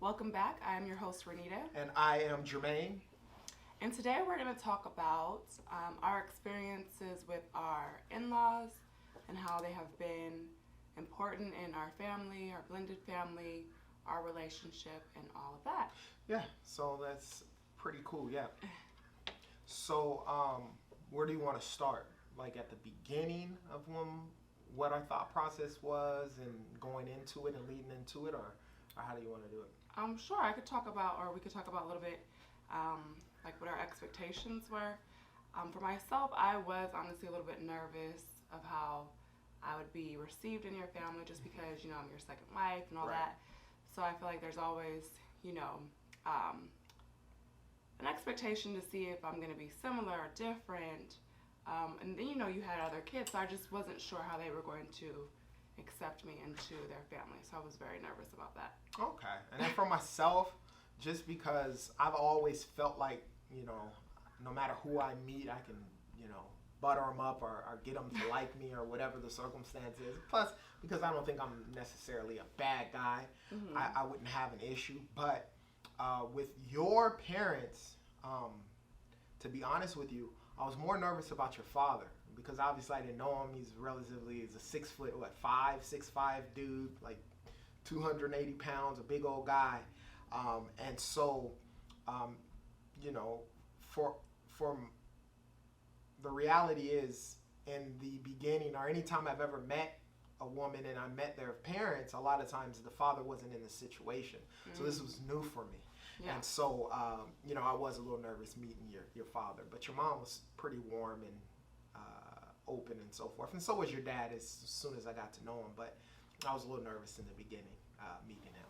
Welcome back. I am your host, Renita. And I am Jermaine. And today we're going to talk about our experiences with our in laws and how they have been important in our family, our blended family, our relationship, and all of that. Yeah, so that's pretty cool, yeah. So, where do you want to start? Like at the beginning of what our thought process was and going into it and leading into it, or how do you want to do it? I'm sure I could talk about, or we could talk about a little bit, like what our expectations were. For myself, I was honestly a little bit nervous of how I would be received in your family just because, I'm your second wife and all Right. that. So I feel like there's always, an expectation to see if I'm going to be similar or different. And then, you had other kids, so I just wasn't sure how they were going to accept me into their family. So I was very nervous about that. Okay. And then for myself, just because I've always felt like, no matter who I meet, I can, butter them up or get them to like me or whatever the circumstance is. Plus, because I don't think I'm necessarily a bad guy, Mm-hmm. I wouldn't have an issue. But with your parents, to be honest with you, I was more nervous about your father because obviously I didn't know him. He's a 6'5" dude, like 280 pounds, a big old guy. And so, you know, for the reality is in the beginning or anytime I've ever met a woman and I met their parents, a lot of times the father wasn't in the situation. So this was new for me. Yeah. And so, I was a little nervous meeting your father, but your mom was pretty warm and open and so forth. And so was your dad as soon as I got to know him. But I was a little nervous in the beginning meeting him.